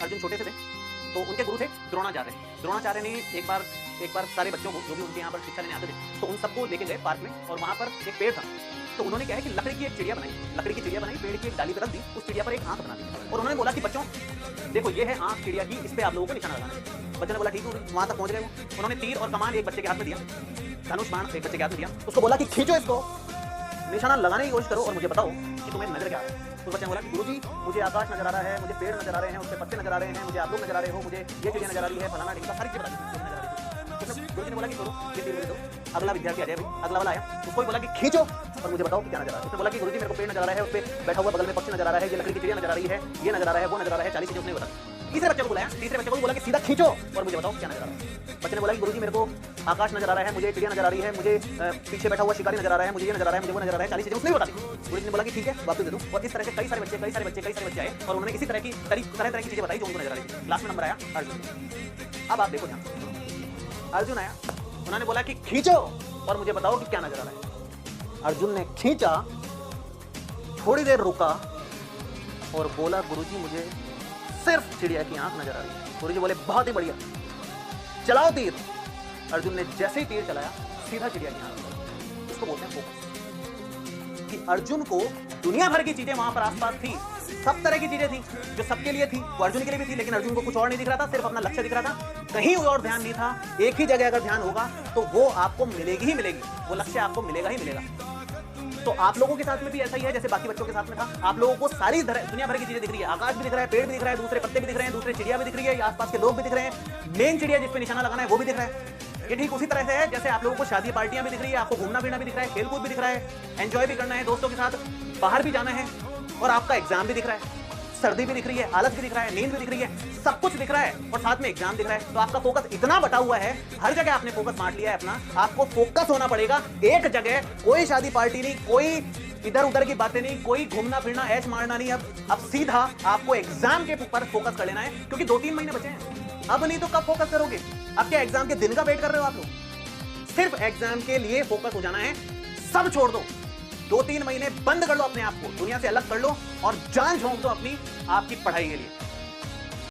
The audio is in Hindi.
अर्जुन छोटे से थे तो उनके गुरु थे द्रोणाचार्य। द्रोणाचार्य ने एक बार सारे बच्चों को जो भी उनके यहाँ पर शिक्षा लेने आते थे तो उन सबको लेके गए पार्क में, और वहाँ पर एक पेड़ था। तो उन्होंने क्या है कि लकड़ी की एक चिड़िया बनाई, पेड़ की एक डाली पर रख दी, उस चिड़िया पर एक आंख बना दी, और उन्होंने बोला कि बच्चों देखो ये है आंख चिड़िया की, इस पे आप लोगों को निशाना लगाना है। बच्चों ने बोला ठीक है, वहाँ तक पहुँच गए वो। उन्होंने तीर और कमान एक बच्चे के हाथ में दिया, धनुष बाण एक बच्चे के हाथ में दिया, उसको बोला कि खींचो इसको, निशाना लगाने की कोशिश करो और मुझे बताओ कि तुम्हें नजर क्या आ रहा है। उस बच्चे ने बोला कि गुरुजी मुझे आकाश नजर आ रहा है, मुझे पेड़ नजर आ रहे हैं, उसके पत्ते नजर आ रहे हैं, मुझे आप लोग नजर आ रहे हो, मुझे ये चिड़िया नजर आ रही है, फलाना ढिमका सारी चीजें नजर आ रही है। गुरुजी ने बोला कि करो ये तीर मेरे दो। अगला विद्यार्थी आ जाए भाई, अगला वाला आया, उसको भी बोला कि खींचो और मुझे बताओ कि क्या नजर आ रहा है। उसने बोला कि गुरुजी मेरे को पेड़ नजर आ रहा है, उस पे बैठा हुआ बगल में पक्षी नजर आ रहा है, ये लकड़ी की चिड़िया नजर आ रही है, ये नजर आ रहा है, वो नजर आ रहा है, 40 चीजें उसने बता। तीसरे बच्चे को बुलाया, तीसरे बच्चे को बोला कि सीधा खींचो और मुझे बताओ क्या नजर आ रहा है। बच्चे ने बोला कि गुरुजी मेरे को आकाश नजर आ रहा है, मुझे चिड़िया नजर आ रही है, मुझे पीछे बैठा हुआ शिकारी नजर आ रहा है, मुझे ये नजर आ रहा है, मुझे वो नजर आ रहा है, 40 चीजें उसने बता दी। गुरुजी ने बोला कि ठीक है वापस दे दूं। और इस तरह से कई सारे बच्चे आए और उन्होंने इसी तरह की चीजें बताई जो उनको नजर आ रही थी। लास्ट में नंबर आया अर्जुन। अब आप देखो ध्यान, अर्जुन आया, उन्होंने बोला कि खींचो और मुझे बताओ कि क्या नजर आ रहा है। अर्जुन ने खींचा, थोड़ी देर रुका और बोला गुरुजी मुझे सिर्फ चिड़िया की आंख नजर आ रही है। गुरुजी बोले बहुत ही बढ़िया, चलाओ तीर। अर्जुन ने जैसे ही तीर चलाया सीधा चिड़िया की आंख। इसको बोलते हैं फोकस। कि अर्जुन को दुनिया भर की चीजें वहां पर आसपास थी, सब तरह की चीजें थी जो सबके लिए थी, वो अर्जुन के लिए भी थी, लेकिन अर्जुन को कुछ और नहीं दिख रहा था, सिर्फ अपना लक्ष्य दिख रहा था, कहीं और ध्यान नहीं था। एक ही जगह अगर ध्यान होगा तो वो आपको मिलेगी ही मिलेगी, वो लक्ष्य आपको मिलेगा ही मिलेगा। तो आप लोगों के साथ में भी ऐसा ही है जैसे बाकी बच्चों के साथ में था। आप लोगों को सारी दुनिया भर की चीजें दिख रही है, आकाश भी दिख रहा है, पेड़ भी दिख रहा है, दूसरे पत्ते भी दिख रहे हैं, दूसरे चिड़िया भी दिख रही है, आसपास के लोग भी दिख रहे हैं, मेन चिड़िया जिस पे निशाना लगाना है वो भी दिख रहा है। ये ठीक उसी तरह से है जैसे आप लोगों को शादी पार्टियां भी दिख रही है, आपको घूमना फिरना भी दिख रहा है, खेलकूद भी दिख रहा है, एंजॉय भी करना है, दोस्तों के साथ बाहर भी जाना है, और आपका एग्जाम भी दिख रहा है, सर्दी भी दिख रही है, आलस भी दिख रहा है, नींद भी दिख रही है, सब कुछ दिख रहा है और साथ में एग्जाम दिख रहा है। तो आपका फोकस इतना बटा हुआ है, हर जगह आपने फोकस बांट लिया है अपना। आपको फोकस होना पड़ेगा एक जगह, कोई शादी पार्टी नहीं, कोई इधर उधर की बातें नहीं, कोई घूमना फिरना ऐश मारना नहीं। अब सीधा आपको एग्जाम के ऊपर फोकस कर लेना है, क्योंकि 2-3 महीने बचे हैं। अब नहीं तो कब फोकस करोगे? अब क्या एग्जाम के दिन का वेट कर रहे हो आप लोग? सिर्फ एग्जाम के लिए फोकस हो जाना है, सब छोड़ दो। 2-3 महीने बंद कर लो अपने आप को, दुनिया से अलग कर लो और जान झोंक दो अपनी आपकी पढ़ाई के लिए।